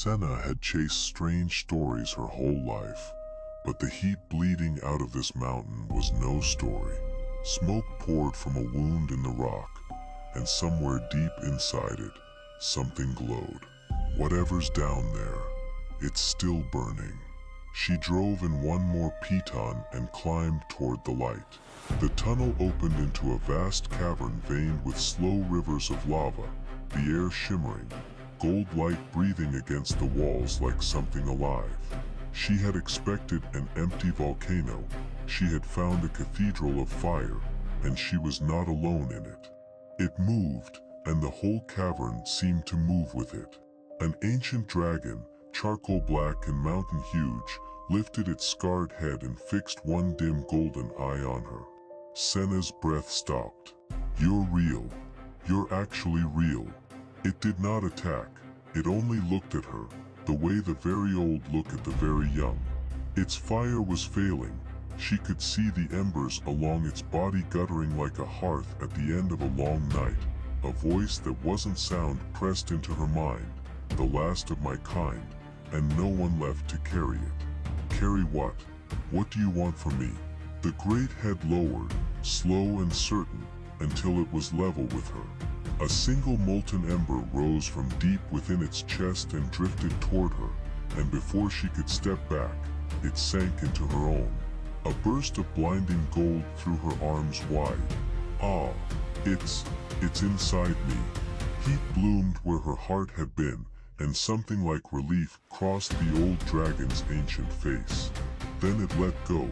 Senna had chased strange stories her whole life, but the heat bleeding out of this mountain was no story. Smoke poured from a wound in the rock, and somewhere deep inside it, something glowed. Whatever's down there, it's still burning. She drove in one more piton and climbed toward the light. The tunnel opened into a vast cavern veined with slow rivers of lava, the air shimmering, gold light breathing against the walls like something alive. She had expected an empty volcano. She had found a cathedral of fire, and she was not alone in it. It moved, and the whole cavern seemed to move with it. An ancient dragon, charcoal black and mountain huge, lifted its scarred head and fixed one dim golden eye on her. Senna's breath stopped. "You're real. You're actually real." It did not attack. It only looked at her, the way the very old look at the very young. Its fire was failing. She could see the embers along its body guttering like a hearth at the end of a long night. A voice that wasn't sound pressed into her mind. "The last of my kind, and no one left to carry it." "Carry what? What do you want from me?" The great head lowered, slow and certain, until it was level with her. A single molten ember rose from deep within its chest and drifted toward her, and before she could step back, it sank into her own. A burst of blinding gold threw her arms wide. "Ah, it's inside me." Heat bloomed where her heart had been, and something like relief crossed the old dragon's ancient face. Then it let go.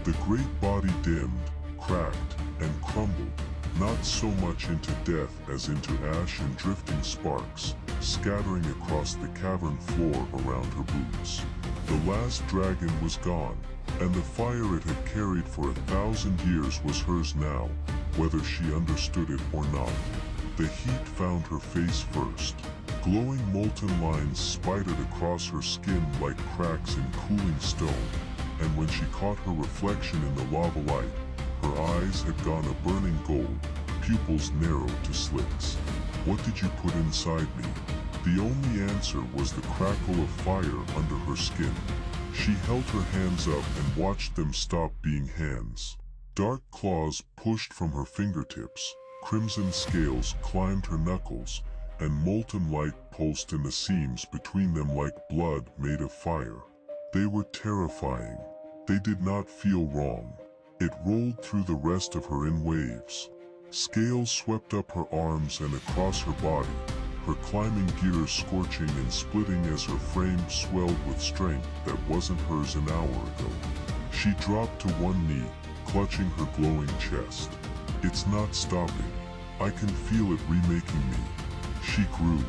The great body dimmed, cracked, and crumbled, not so much into death as into ash and drifting sparks, scattering across the cavern floor around her boots. The last dragon was gone, and the fire it had carried for 1,000 years was hers now, whether she understood it or not. The heat found her face first. Glowing molten lines spidered across her skin like cracks in cooling stone, and when she caught her reflection in the lava light, her eyes had gone a burning gold, pupils narrowed to slits. "What did you put inside me?" The only answer was the crackle of fire under her skin. She held her hands up and watched them stop being hands. Dark claws pushed from her fingertips, crimson scales climbed her knuckles, and molten light pulsed in the seams between them like blood made of fire. They were terrifying. They did not feel wrong. It rolled through the rest of her in waves. Scales swept up her arms and across her body, her climbing gears scorching and splitting as her frame swelled with strength that wasn't hers an hour ago. She dropped to one knee, clutching her glowing chest. "It's not stopping. I can feel it remaking me." She grew.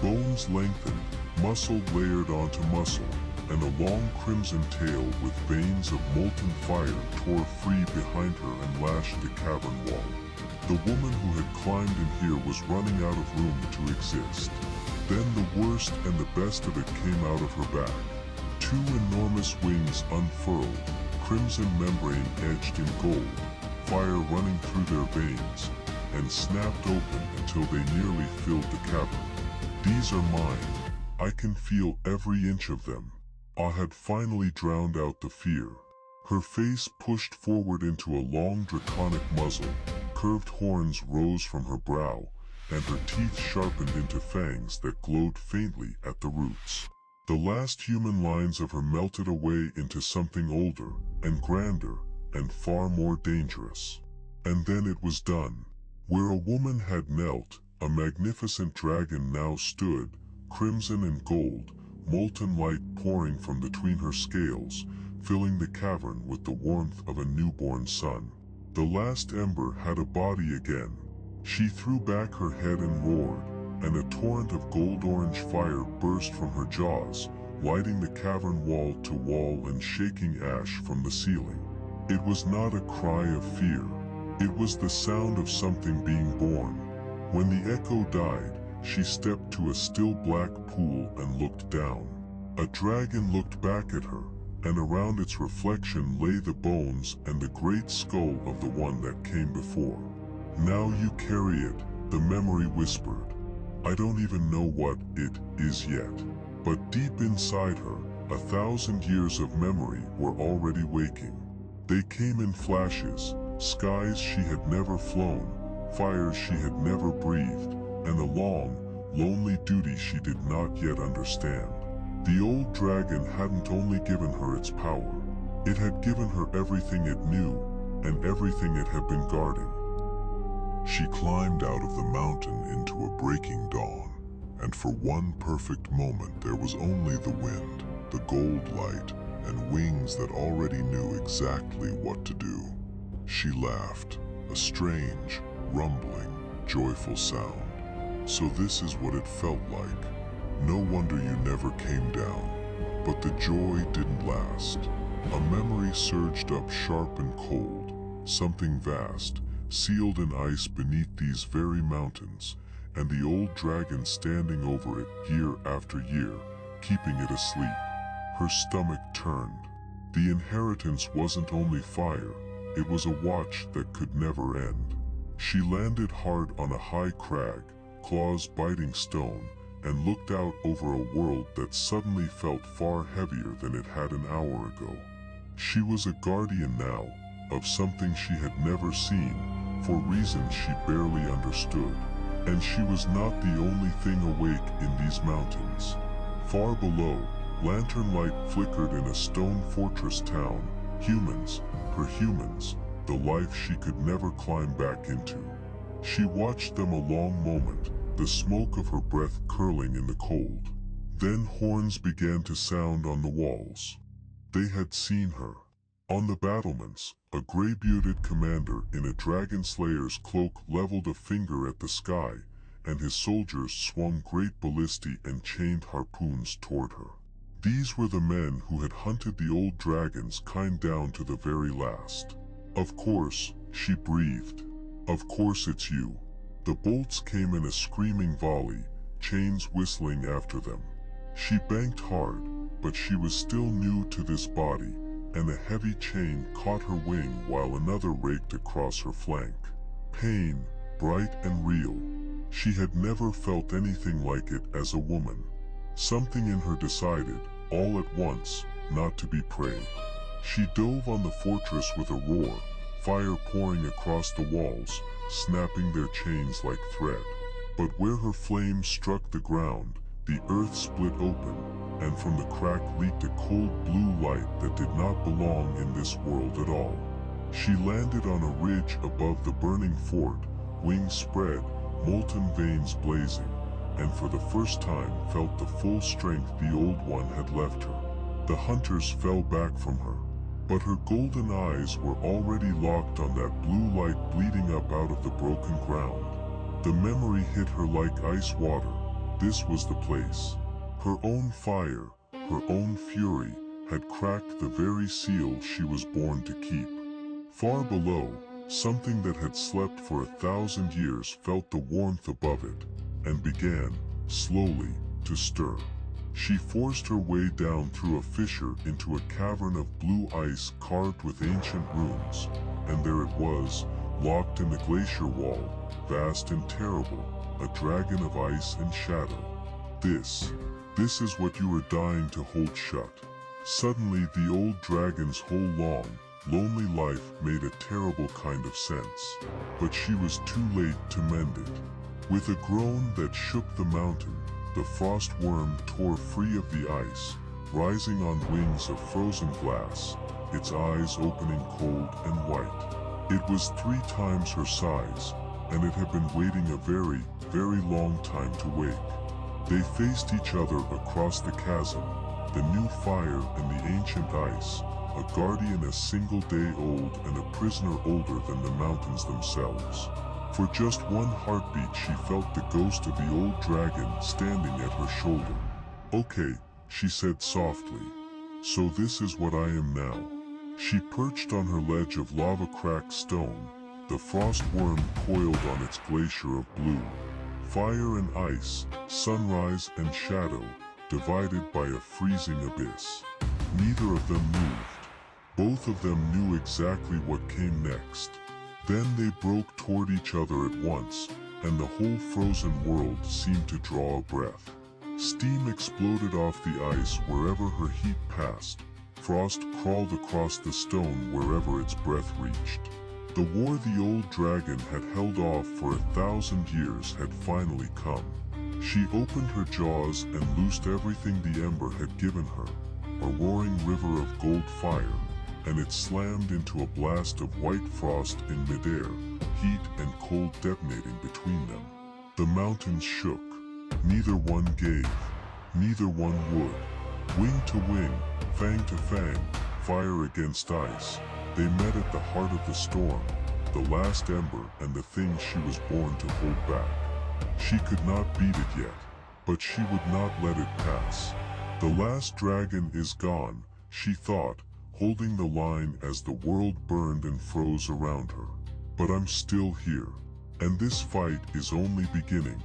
Bones lengthened, muscle layered onto muscle, and a long crimson tail with veins of molten fire tore free behind her and lashed the cavern wall. The woman who had climbed in here was running out of room to exist. Then the worst and the best of it came out of her back. Two enormous wings unfurled, crimson membrane edged in gold, fire running through their veins, and snapped open until they nearly filled the cavern. "These are mine. I can feel every inch of them." I had finally drowned out the fear. Her face pushed forward into a long draconic muzzle, curved horns rose from her brow, and her teeth sharpened into fangs that glowed faintly at the roots. The last human lines of her melted away into something older, and grander, and far more dangerous. And then it was done. Where a woman had knelt, a magnificent dragon now stood, crimson and gold, molten light pouring from between her scales, filling the cavern with the warmth of a newborn sun. The last ember had a body again. She threw back her head and roared, and a torrent of gold-orange fire burst from her jaws, lighting the cavern wall to wall and shaking ash from the ceiling. It was not a cry of fear. It was the sound of something being born. When the echo died, she stepped to a still black pool and looked down. A dragon looked back at her, and around its reflection lay the bones and the great skull of the one that came before. "Now you carry it," the memory whispered. "I don't even know what it is yet." But deep inside her, 1,000 years of memory were already waking. They came in flashes, skies she had never flown, fires she had never breathed, and a long, lonely duty she did not yet understand. The old dragon hadn't only given her its power, it had given her everything it knew, and everything it had been guarding. She climbed out of the mountain into a breaking dawn, and for one perfect moment there was only the wind, the gold light, and wings that already knew exactly what to do. She laughed, a strange, rumbling, joyful sound. So this is what it felt like. No wonder you never came down. But the joy didn't last. A memory surged up sharp and cold, something vast, sealed in ice beneath these very mountains, and the old dragon standing over it year after year, keeping it asleep. Her stomach turned. The inheritance wasn't only fire, it was a watch that could never end. She landed hard on a high crag, claws biting stone, and looked out over a world that suddenly felt far heavier than it had an hour ago. She was a guardian now, of something she had never seen, for reasons she barely understood. And she was not the only thing awake in these mountains. Far below, lantern light flickered in a stone fortress town. Humans, her humans, the life she could never climb back into. She watched them a long moment, the smoke of her breath curling in the cold. Then horns began to sound on the walls. They had seen her. On the battlements, a gray-bearded commander in a dragon slayer's cloak leveled a finger at the sky, and his soldiers swung great ballistae and chained harpoons toward her. These were the men who had hunted the old dragon's kind down to the very last. Of course, she breathed. Of course it's you. The bolts came in a screaming volley, chains whistling after them. She banked hard, but she was still new to this body, and a heavy chain caught her wing while another raked across her flank. Pain, bright and real. She had never felt anything like it as a woman. Something in her decided, all at once, not to be prey. She dove on the fortress with a roar, fire pouring across the walls, snapping their chains like thread. But where her flames struck the ground, the earth split open, and from the crack leaked a cold blue light that did not belong in this world at all. She landed on a ridge above the burning fort, wings spread, molten veins blazing, and for the first time felt the full strength the old one had left her. The hunters fell back from her, but her golden eyes were already locked on that blue light bleeding up out of the broken ground. The memory hit her like ice water. This was the place. Her own fire, her own fury, had cracked the very seal she was born to keep. Far below, something that had slept for 1,000 years felt the warmth above it, and began, slowly, to stir. She forced her way down through a fissure into a cavern of blue ice carved with ancient runes, and there it was, locked in the glacier wall, vast and terrible, a dragon of ice and shadow. This is what you were dying to hold shut. Suddenly the old dragon's whole long, lonely life made a terrible kind of sense. But she was too late to mend it. With a groan that shook the mountain, the frost worm tore free of the ice, rising on wings of frozen glass, its eyes opening cold and white. It was 3 times her size, and it had been waiting a very, very long time to wake. They faced each other across the chasm, the new fire and the ancient ice, a guardian a single day old and a prisoner older than the mountains themselves. For just one heartbeat she felt the ghost of the old dragon standing at her shoulder. "Okay," she said softly. "So this is what I am now." She perched on her ledge of lava-cracked stone, the frost worm coiled on its glacier of blue. Fire and ice, sunrise and shadow, divided by a freezing abyss. Neither of them moved. Both of them knew exactly what came next. Then they broke toward each other at once, and the whole frozen world seemed to draw a breath. Steam exploded off the ice wherever her heat passed. Frost crawled across the stone wherever its breath reached. The war the old dragon had held off for 1,000 years had finally come. She opened her jaws and loosed everything the ember had given her, a roaring river of gold fire, and it slammed into a blast of white frost in midair, heat and cold detonating between them. The mountains shook. Neither one gave. Neither one would. Wing to wing, fang to fang, fire against ice, they met at the heart of the storm, the last ember and the thing she was born to hold back. She could not beat it yet, but she would not let it pass. The last dragon is gone, she thought, holding the line as the world burned and froze around her. But I'm still here, and this fight is only beginning.